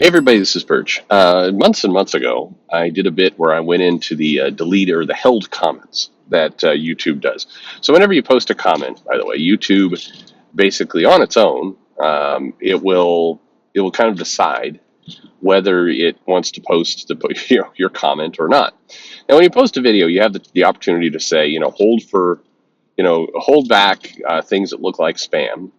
Hey everybody, this is Perch. Months and months ago, I did a bit where I went into the delete or the held comments that YouTube does. So whenever you post a comment, by the way, YouTube basically on its own, it will kind of decide whether it wants to post your comment or not. Now, when you post a video, you have the opportunity to say, hold back things that look like spam,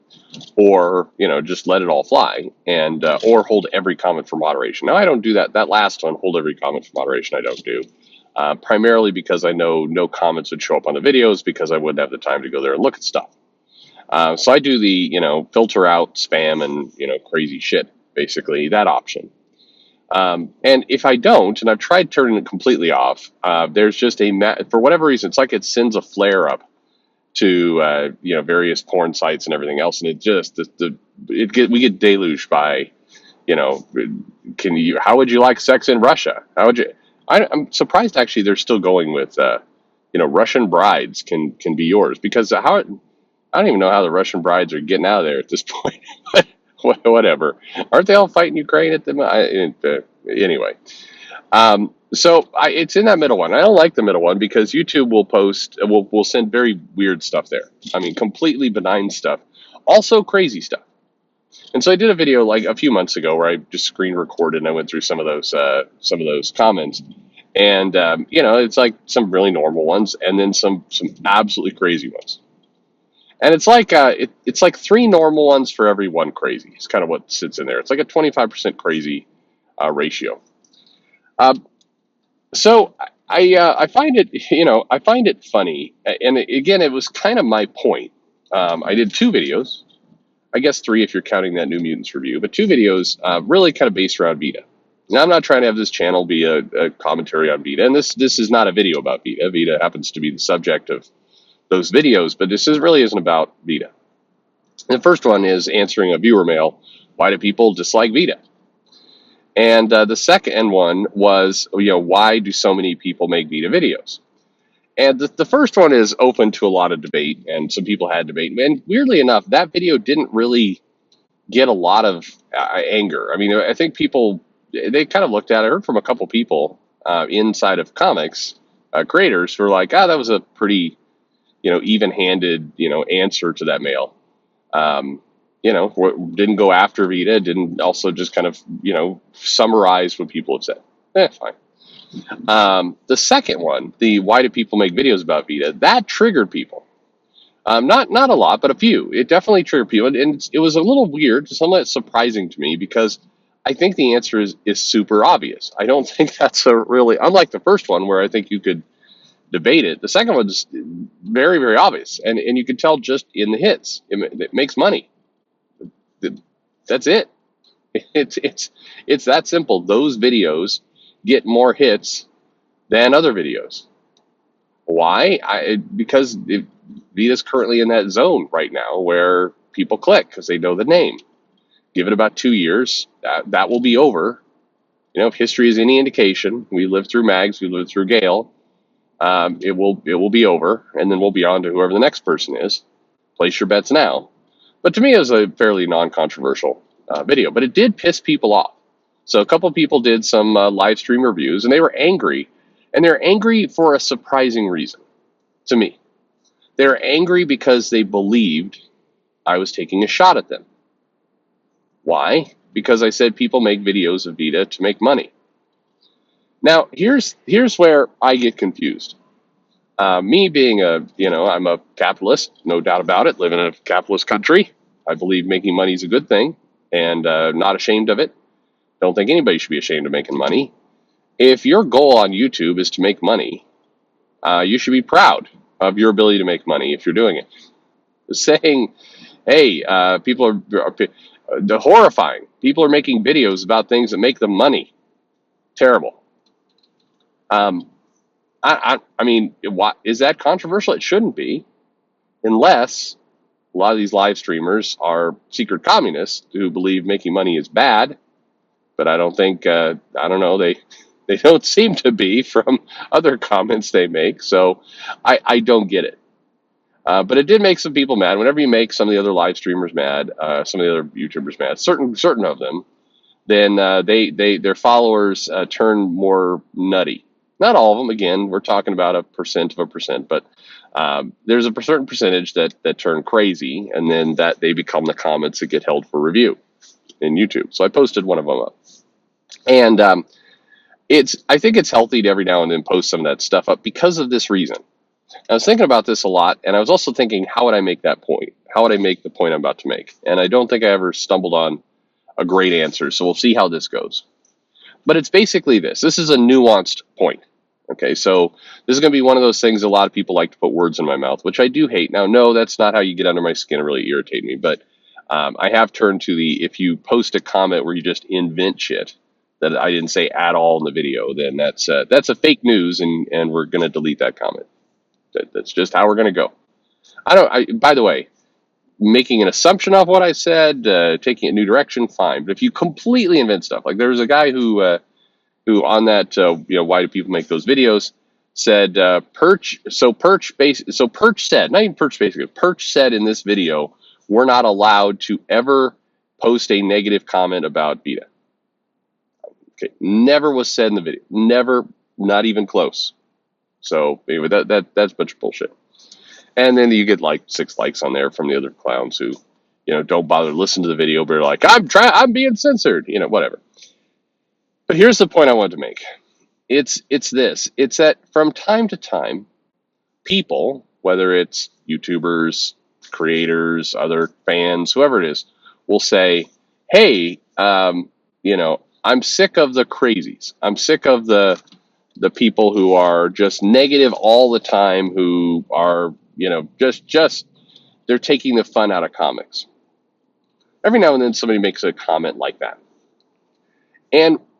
or just let it all fly, and or hold every comment for moderation. Now, I don't do that last one, hold every comment for moderation, I don't do, primarily because I know no comments would show up on the videos because I wouldn't have the time to go there and look at stuff. So I do the filter out spam and crazy shit, basically that option. And if I don't, and I've tried turning it completely off, there's just for whatever reason, it's like it sends a flare up to various porn sites and everything else, and it just we get deluged by you know how would you like sex in Russia? How would you? I'm surprised actually they're still going with Russian brides can be yours, because I don't even know how the Russian brides are getting out of there at this point. But whatever, aren't they all fighting Ukraine at the anyway? It's in that middle one. I don't like the middle one because YouTube will send very weird stuff there. I mean, completely benign stuff, also crazy stuff. And so I did a video like a few months ago where I just screen recorded and I went through some of those comments, and it's like some really normal ones and then some absolutely crazy ones. And it's like it's like three normal ones for every one crazy. It's kind of what sits in there. It's like a 25% crazy ratio. Uh, So I find it I find it funny, and again, it was kind of my point. I did two videos, I guess three if you're counting that New Mutants review, but two videos really kind of based around Vita. Now, I'm not trying to have this channel be a commentary on Vita, and this is not a video about Vita. Vita happens to be the subject of those videos, but really isn't about Vita. The first one is answering a viewer mail. Why do people dislike Vita? And the second one was, why do so many people make Vita videos? And the first one is open to a lot of debate, and some people had debate. And weirdly enough, that video didn't really get a lot of anger. I mean, I think people, they kind of looked at it. I heard from a couple people inside of comics creators who were like, that was a pretty, even-handed, answer to that mail. Didn't go after Vita, didn't also just kind of, summarize what people have said. Fine. The second one, the why do people make videos about Vita, that triggered people. Not a lot, but a few. It definitely triggered people. And it was a little weird, somewhat surprising to me, because I think the answer is super obvious. I don't think that's unlike the first one where I think you could debate it. The second one's very, very obvious. And you can tell just in the hits. It makes money. That's it. It's that simple. Those videos get more hits than other videos. Why? Because Vita's currently in that zone right now where people click because they know the name. Give it about 2 years, that will be over. If history is any indication, we lived through Mags, we lived through Gale. It will be over, and then we'll be on to whoever the next person is. Place your bets now. But to me, it was a fairly non-controversial video, but it did piss people off. So a couple of people did some live stream reviews, and they were angry, and they're angry for a surprising reason to me. They're angry because they believed I was taking a shot at them. Why? Because I said people make videos of Vita to make money. Now, here's where I get confused. Me being I'm a capitalist, no doubt about it, live in a capitalist country. I believe making money is a good thing, and not ashamed of it. Don't think anybody should be ashamed of making money. If your goal on YouTube is to make money, you should be proud of your ability to make money if you're doing it. Saying, hey, people are horrifying. People are making videos about things that make them money. Terrible. I mean, is that controversial? It shouldn't be, unless a lot of these live streamers are secret communists who believe making money is bad. But I don't think, I don't know, they don't seem to be from other comments they make. So I don't get it. But it did make some people mad. Whenever you make some of the other live streamers mad, some of the other YouTubers mad, certain of them, then their followers turn more nutty. Not all of them. Again, we're talking about a percent of a percent, but there's a certain percentage that turn crazy, and then that they become the comments that get held for review in YouTube. So I posted one of them up, and I think it's healthy to every now and then post some of that stuff up because of this reason. I was thinking about this a lot, and I was also thinking, how would I make that point? How would I make the point I'm about to make? And I don't think I ever stumbled on a great answer, so we'll see how this goes. But it's basically this. This is a nuanced point. Okay, so this is going to be one of those things a lot of people like to put words in my mouth, which I do hate. Now, no, that's not how you get under my skin and really irritate me, but I have turned to if you post a comment where you just invent shit that I didn't say at all in the video, then that's a fake news, and we're going to delete that comment. That's just how we're going to go. By the way, making an assumption of what I said, taking it a new direction, fine. But if you completely invent stuff, like there was a guy who on that, why do people make those videos, said Perch. So Perch said, not even Perch basically, Perch said in this video, we're not allowed to ever post a negative comment about Vita. Okay, never was said in the video, never, not even close. So anyway, that's a bunch of bullshit. And then you get like 6 likes on there from the other clowns who, don't bother to listen to the video, but are like, I'm being censored, whatever. But here's the point I wanted to make. It's this. It's that from time to time, people, whether it's YouTubers, creators, other fans, whoever it is, will say, hey, I'm sick of the crazies. I'm sick of the people who are just negative all the time, who are, just they're taking the fun out of comics. Every now and then somebody makes a comment like that.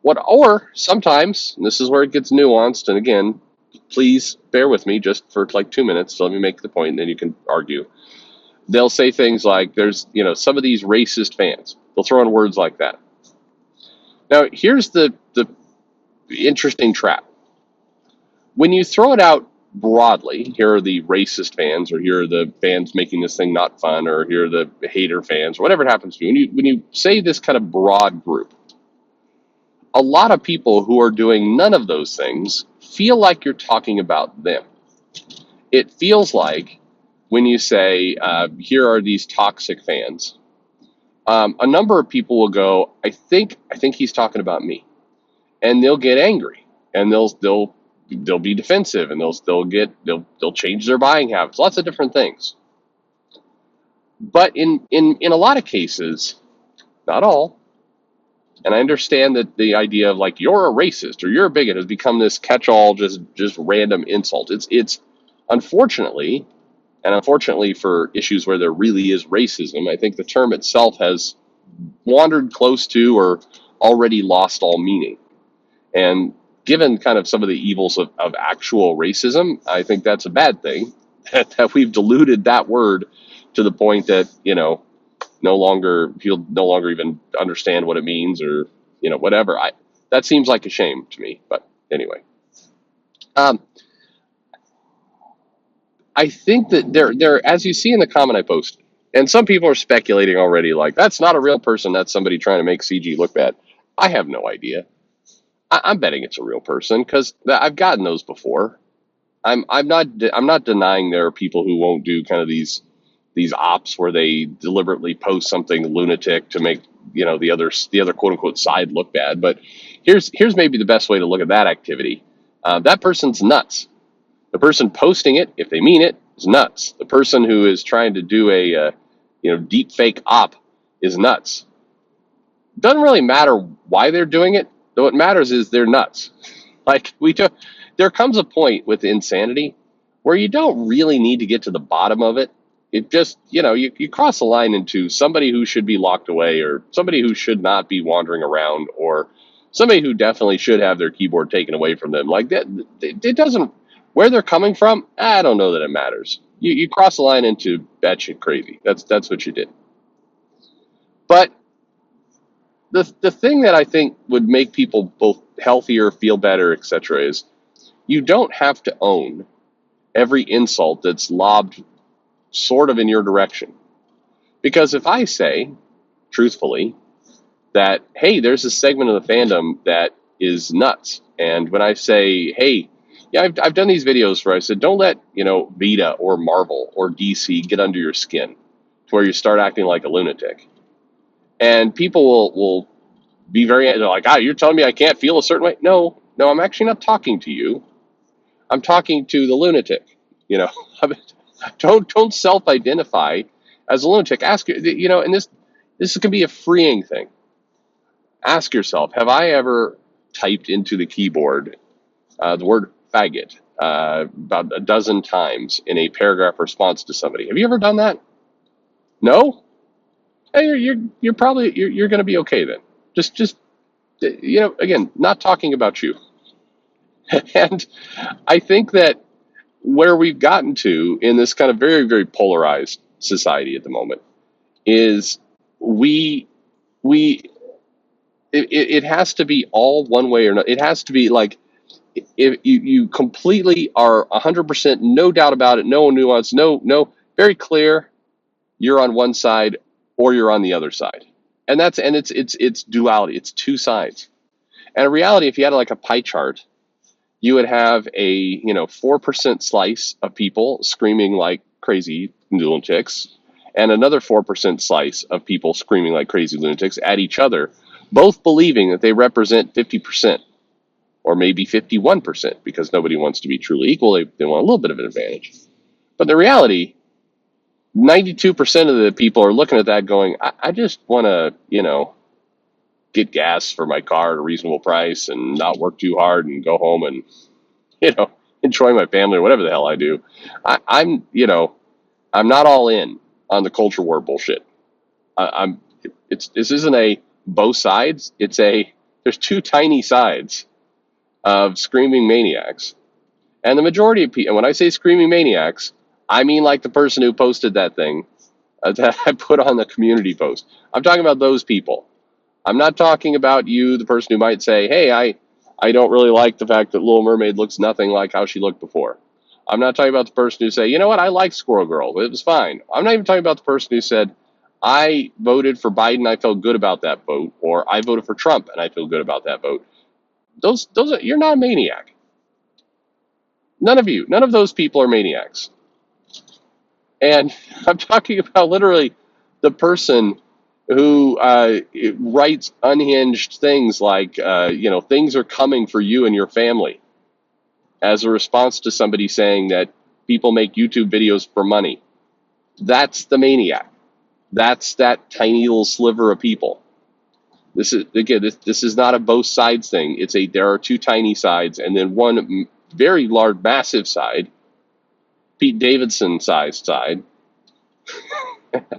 Or sometimes, and this is where it gets nuanced, and again, please bear with me just for like 2 minutes, so let me make the point, and then you can argue. They'll say things like, there's, some of these racist fans. They'll throw in words like that. Now, here's the interesting trap. When you throw it out broadly, here are the racist fans, or here are the fans making this thing not fun, or here are the hater fans, or whatever it happens to be. When you say this kind of broad group, a lot of people who are doing none of those things feel like you're talking about them. It feels like when you say, here are these toxic fans, a number of people will go, I think he's talking about me. And they'll get angry, and they'll be defensive, and they'll change their buying habits, lots of different things. But in a lot of cases, not all, and I understand that the idea of like, you're a racist or you're a bigot has become this catch-all, just random insult. It's unfortunately for issues where there really is racism, I think the term itself has wandered close to or already lost all meaning. And given kind of some of the evils of actual racism, I think that's a bad thing, that we've diluted that word to the point that, people no longer even understand what it means, or, whatever. That seems like a shame to me, but anyway. I think that there, as you see in the comment I posted, and some people are speculating already, like, that's not a real person, that's somebody trying to make CG look bad. I have no idea. I'm betting it's a real person, because I've gotten those before. I'm not denying there are people who won't do kind of these ops where they deliberately post something lunatic to make the other quote unquote side look bad. But here's maybe the best way to look at that activity. That person's nuts. The person posting it, if they mean it, is nuts. The person who is trying to do a deep fake op is nuts. It doesn't really matter why they're doing it. Though what matters is they're nuts. Like there comes a point with insanity where you don't really need to get to the bottom of it. It just, you cross a line into somebody who should be locked away, or somebody who should not be wandering around, or somebody who definitely should have their keyboard taken away from them. Like that, it doesn't, where they're coming from, I don't know that it matters. You cross a line into batshit crazy. That's what you did. But the thing that I think would make people both healthier, feel better, etc., is you don't have to own every insult that's lobbed sort of in your direction. Because if I say, truthfully, that, hey, there's a segment of the fandom that is nuts. And when I say, hey, yeah, I've done these videos where I said, don't let, Vita or Marvel or DC get under your skin to where you start acting like a lunatic. And people will be they're like, you're telling me I can't feel a certain way? No, I'm actually not talking to you. I'm talking to the lunatic. You know, don't self-identify as a lunatic. Ask and this can be a freeing thing. Ask yourself, have I ever typed into the keyboard the word faggot about a dozen times in a paragraph response to somebody? Have you ever done that? No? Hey, you're probably you're going to be okay then. Just again, not talking about you. And I think that where we've gotten to in this kind of very, very polarized society at the moment is we we it has to be all one way or not. It has to be like, if you completely are 100% no doubt about it, no nuance, no very clear, you're on one side or you're on the other side. And it's duality. It's two sides. And in reality, if you had like a pie chart, you would have a 4% slice of people screaming like crazy lunatics, and another 4% slice of people screaming like crazy lunatics at each other, both believing that they represent 50% or maybe 51%, because nobody wants to be truly equal. They want a little bit of an advantage. But the reality, 92% of the people are looking at that going, I just want to, get gas for my car at a reasonable price and not work too hard and go home and, enjoy my family or whatever the hell I do. I'm not all in on the culture war bullshit. This isn't a both sides. There's two tiny sides of screaming maniacs. And the majority of people, and when I say screaming maniacs, I mean like the person who posted that thing that I put on the community post. I'm talking about those people. I'm not talking about you, the person who might say, hey, I don't really like the fact that Little Mermaid looks nothing like how she looked before. I'm not talking about the person who say, you know what, I like Squirrel Girl, it was fine. I'm not even talking about the person who said, I voted for Biden, I felt good about that vote, or I voted for Trump and I feel good about that vote. You're not a maniac. None of those people are maniacs. And I'm talking about literally the person who writes unhinged things like, things are coming for you and your family as a response to somebody saying that people make YouTube videos for money. That's the maniac. That's that tiny little sliver of people. This is not a both sides thing. There are two tiny sides and then one very large, massive side, Pete Davidson sized side.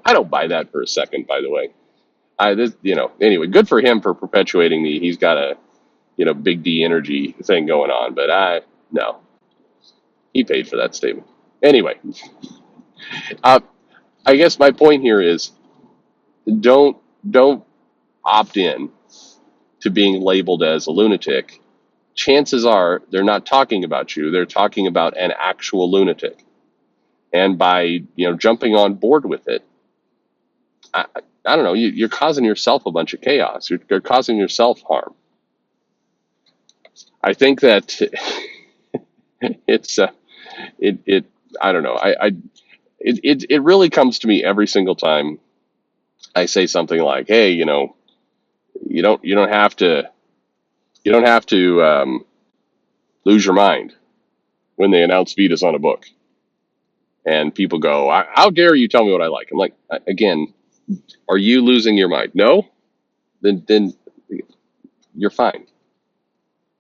I don't buy that for a second, by the way. Anyway, good for him for perpetuating he's got a, big D energy thing going on, but no, he paid for that statement. Anyway, I guess my point here is don't opt in to being labeled as a lunatic. Chances are they're not talking about you. They're talking about an actual lunatic. And by, jumping on board with it, I don't know, you're causing yourself a bunch of chaos. You're causing yourself harm. I think that it's I don't know. It really comes to me every single time I say something like, hey, you don't have to lose your mind when they announce Vitas on a book. And people go, how dare you tell me what I like? I'm like, again, are you losing your mind? No? Then you're fine.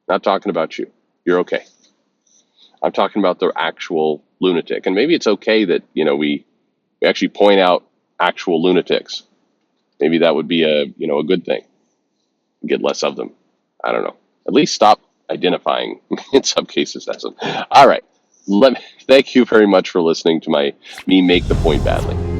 Not talking about you. You're okay. I'm talking about the actual lunatic. And maybe it's okay that, we actually point out actual lunatics. Maybe that would be a good thing. Get less of them. I don't know. At least stop identifying in some cases as them. All right. Thank you very much for listening to me make the point badly.